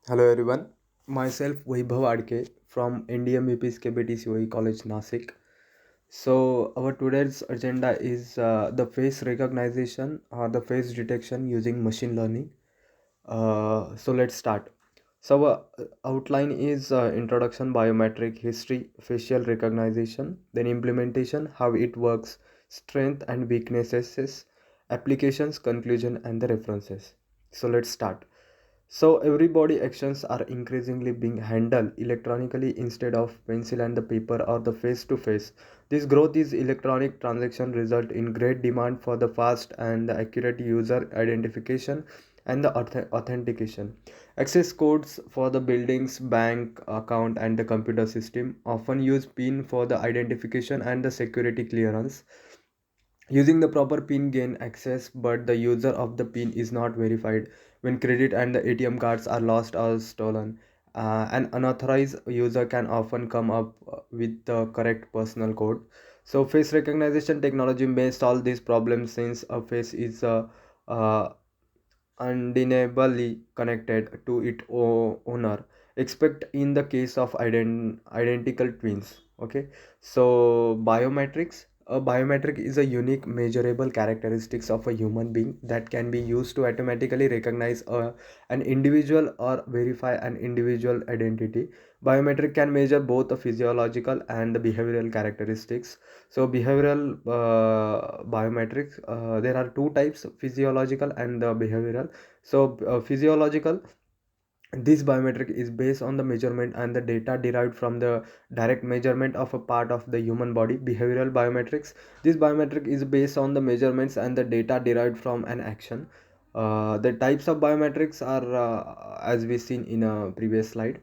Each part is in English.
Hello everyone, myself Vaibhav Adke from NDMVP's KBTCOE College Nasik. So our today's agenda is the face recognition or the face detection using machine learning. So let's start. So outline is introduction, biometric history, facial recognition, then implementation, how it works, strength and weaknesses, applications, conclusion, and the references. So let's start. So everybody actions are increasingly being handled electronically instead of pencil and the paper or the face to face. This growth is electronic transaction result in great demand for the fast and the accurate user identification and the authentication. Access codes for the buildings, bank account and the computer system often use PIN for the identification and the security clearance. Using the proper PIN gain access, but the user of the PIN is not verified when credit and the ATM cards are lost or stolen. An unauthorized user can often come up with the correct personal code. So, face recognition technology may solve this problem since a face is uh, undeniably connected to its owner. Expect in the case of identical twins. Okay, so biometrics. A biometric is a unique measurable characteristics of a human being that can be used to automatically recognize an individual or verify an individual identity. Biometric can measure both the physiological and the behavioral characteristics. So behavioral biometrics, there are two types: physiological and behavioral. So physiological, this biometric is based on the measurement and the data derived from the direct measurement of a part of the human body. Behavioral biometrics, this biometric is based on the measurements and the data derived from an action. The types of biometrics are as we seen in a previous slide.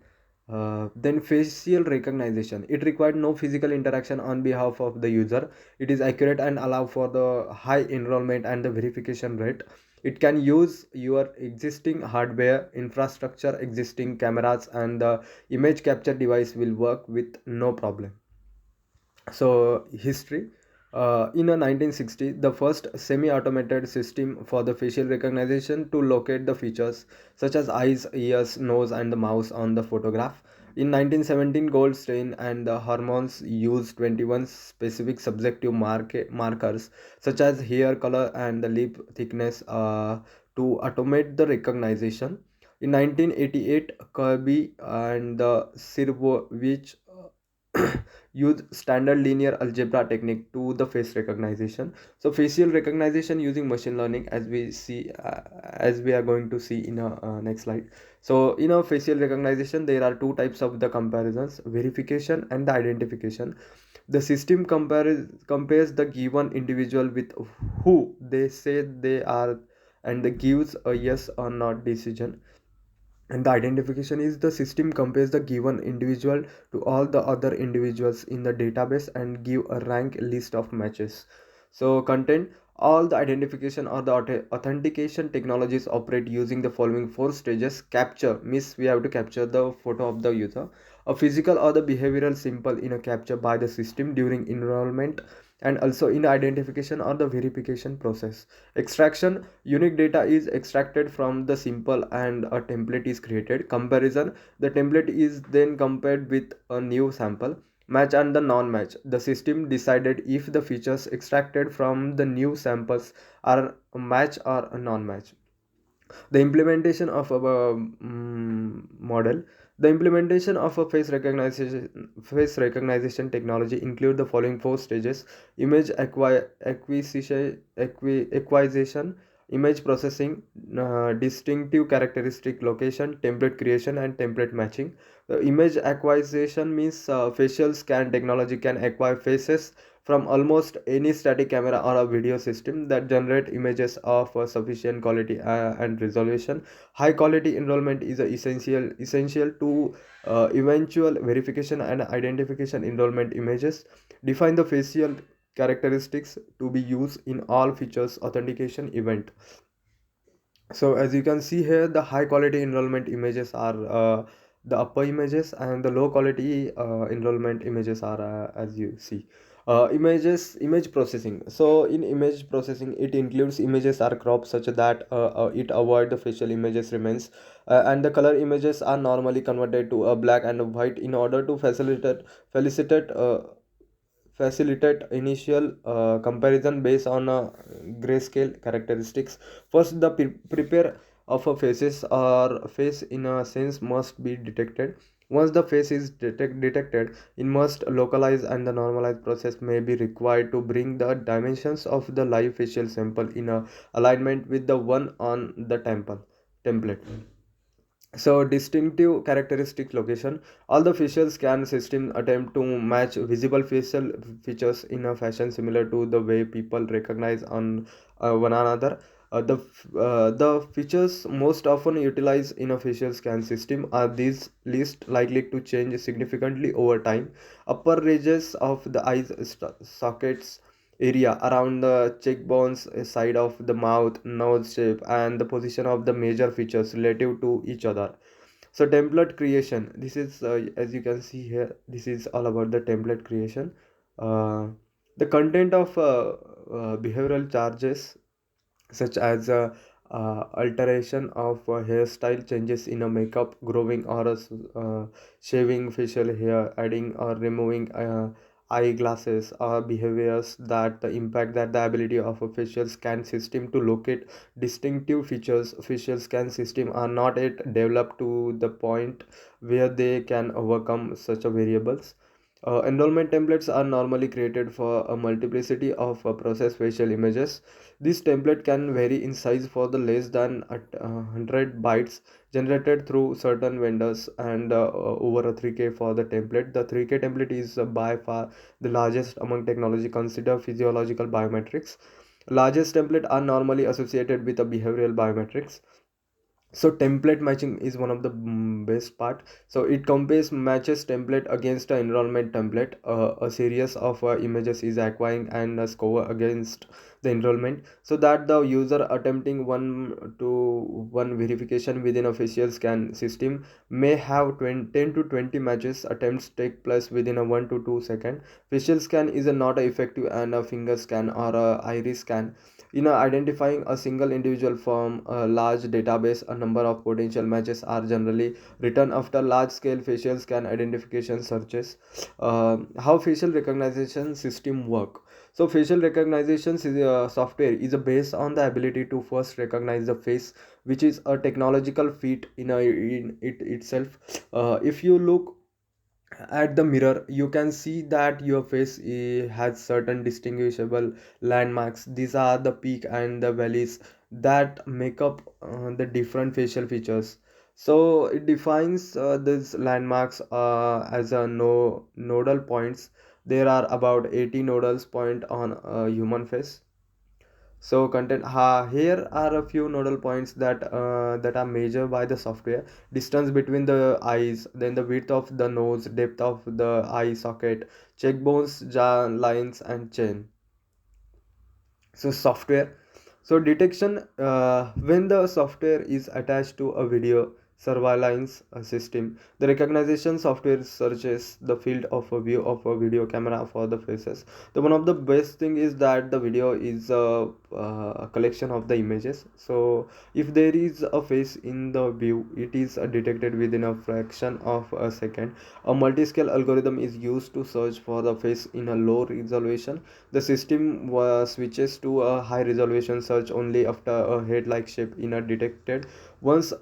Then facial recognition, it required no physical interaction on behalf of the user. It is accurate and allow for the high enrollment and the verification rate. It can use your existing hardware infrastructure, existing cameras, and the image capture device will work with no problem. So history, in a 1960, the first semi-automated system for the facial recognition to locate the features such as eyes, ears, nose, and the mouth on the photograph. In 1917, Goldstein and the hormones used 21 specific subjective markers such as hair color and the lip thickness to automate the recognition. In 1988, Kirby and the Sirvovich use standard linear algebra technique to the face recognition. So facial recognition using machine learning, as we see, as we are going to see in a next slide. So in a facial recognition, there are two types of the comparisons: verification and the identification. The system compares the given individual with who they say they are, and gives a yes or not decision. And the identification is the system compares the given individual to all the other individuals in the database and give a rank list of matches. So content, all the identification or the authentication technologies operate using the following four stages. Capture means we have to capture the photo of the user. A physical or the behavioral symbol in a capture by the system during enrollment, and also in identification or the verification process. Extraction, unique data is extracted from the simple and a template is created. Comparison, the template is then compared with a new sample. Match and the non-match, the system decided if the features extracted from the new samples are a match or a non-match. The implementation of a model, the implementation of a face recognition technology include the following four stages: image acquisition, image processing, distinctive characteristic location, template creation, and template matching. The image acquisition means facial scan technology can acquire faces from almost any static camera or a video system that generate images of sufficient quality and resolution. High quality enrollment is essential to eventual verification and identification. Enrollment images define the facial characteristics to be used in all features authentication event. So as you can see here, the high quality enrollment images are the upper images, and the low quality enrollment images are as you see. Image processing. So in image processing, it includes images are cropped such that it avoid the facial images remains, and the color images are normally converted to a black and white in order to facilitate facilitate initial comparison based on grayscale characteristics. First, the prepare of a faces or face in a sense must be detected. Once the face is detected, it must localize and the normalized process may be required to bring the dimensions of the live facial sample in a alignment with the one on the template. So distinctive characteristic location. All the facial scan system attempt to match visible facial features in a fashion similar to the way people recognize on one another. The features most often utilized in a facial scan system are these least likely to change significantly over time. Upper ridges of the eyes sockets area around the cheekbones, side of the mouth, nose shape, and the position of the major features relative to each other. So template creation. This is as you can see here. This is all about the template creation. Uh, the content of behavioral charges such as alteration of hairstyle, changes in a makeup, growing or shaving facial hair, adding or removing eyeglasses, or behaviors that impact that the ability of a facial scan system to locate distinctive features. Facial scan system are not yet developed to the point where they can overcome such a variables. Enrollment templates are normally created for a multiplicity of processed facial images. This template can vary in size for the less than 100 bytes generated through certain vendors, and over a 3K for the template. The 3K template is by far the largest among technology consider physiological biometrics. Largest template are normally associated with a behavioral biometrics. So template matching is one of the best part. So it compares matches template against an enrollment template. A series of images is acquiring and score against the enrollment, so that the user attempting one to one verification within a facial scan system may have 10 to 20 matches attempts take place within a 1 to 2 second. Facial scan is a not a effective and a finger scan or a iris scan in identifying a single individual from a large database. A number of potential matches are generally written after large scale facial scan identification searches. How facial recognition system work. So facial recognition software is based on the ability to first recognize the face, which is a technological feat in it itself. If you look at the mirror, you can see that your face has certain distinguishable landmarks. These are the peak and the valleys that make up the different facial features. So it defines these landmarks as a nodal points. There are about 80 nodal point on a human face. So content here are a few nodal points that are measured by the software. Distance between the eyes, then the width of the nose, depth of the eye socket, cheekbones, jaw lines, and chin. So software. So detection, when the software is attached to a video surveillance system, the recognition software searches the field of a view of a video camera for the faces. The one of the best thing is that the video is a collection of the images. So if there is a face in the view, it is detected within a fraction of a second. A multi-scale algorithm is used to search for the face in a low resolution. The system switches to a high resolution search only after a head-like shape in a detected. Once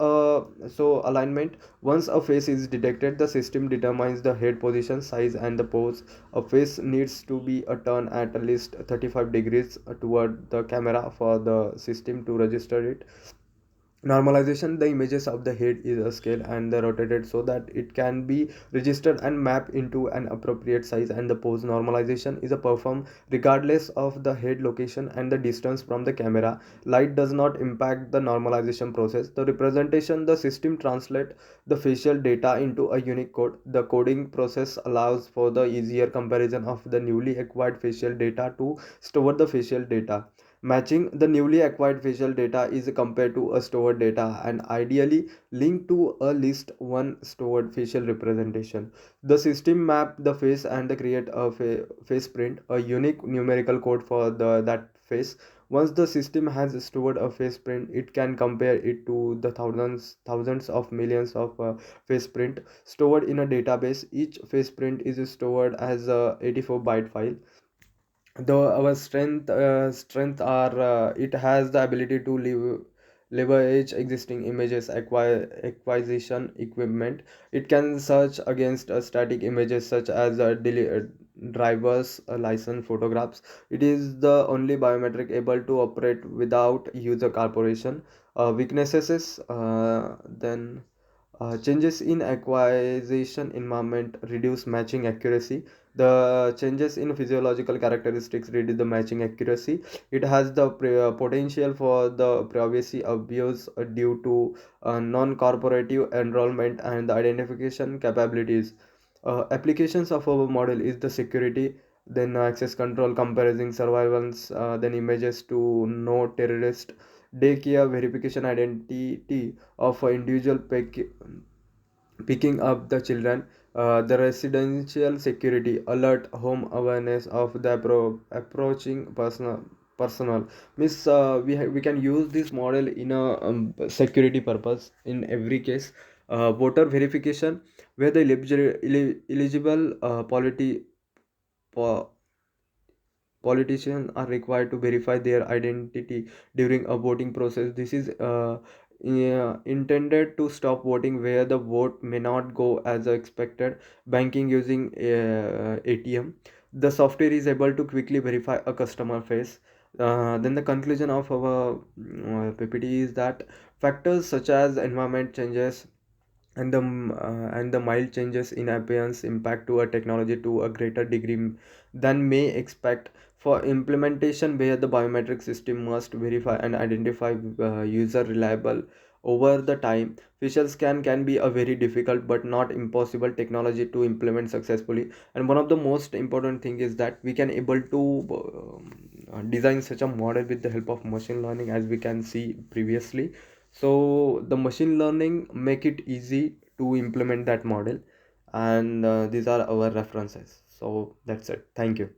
alignment. Once a face is detected, the system determines the head position, size, and the pose. A face needs to be a turn at least 35 degrees toward the camera for the system to register it. Normalization, the images of the head is a scale and the rotated so that it can be registered and mapped into an appropriate size, and the pose normalization is a perform regardless of the head location and the distance from the camera. Light does not impact the normalization process. The representation, the system translate the facial data into a unique code. The coding process allows for the easier comparison of the newly acquired facial data to store the facial data. Matching the newly acquired facial data is compared to a stored data and ideally linked to a list one stored facial representation. The system map the face and create a face print, a unique numerical code for that face. Once the system has stored a face print, it can compare it to the thousands of millions of face print stored in a database. Each face print is stored as a 84 byte file. Though our strength are it has the ability to leverage existing images acquisition equipment. It can search against static images such as drivers license photographs. It is the only biometric able to operate without user corporation. Weaknesses is then changes in acquisition environment reduce matching accuracy. The changes in physiological characteristics reduce the matching accuracy. It has the potential for the privacy abuse due to non-corporative enrollment and the identification capabilities. Applications of our model is the security, then access control, comparison, surveillance, then images to no terrorist, daycare verification identity of an individual picking up the children, the residential security alert, home awareness of the approaching personal means we can use this model in a security purpose in every case. Voter verification where the eligible po- politicians are required to verify their identity during a voting process. This is intended to stop voting where the vote may not go as expected. Banking using ATM. The software is able to quickly verify a customer face. Then the conclusion of our PPT is that factors such as environment changes and the mild changes in appearance impact to a technology to a greater degree than may expect. For implementation where the biometric system must verify and identify user reliable over the time, facial scan can be a very difficult but not impossible technology to implement successfully. And one of the most important thing is that we can able to design such a model with the help of machine learning, as we can see previously. So the machine learning make it easy to implement that model, and these are our references. So that's it. Thank you.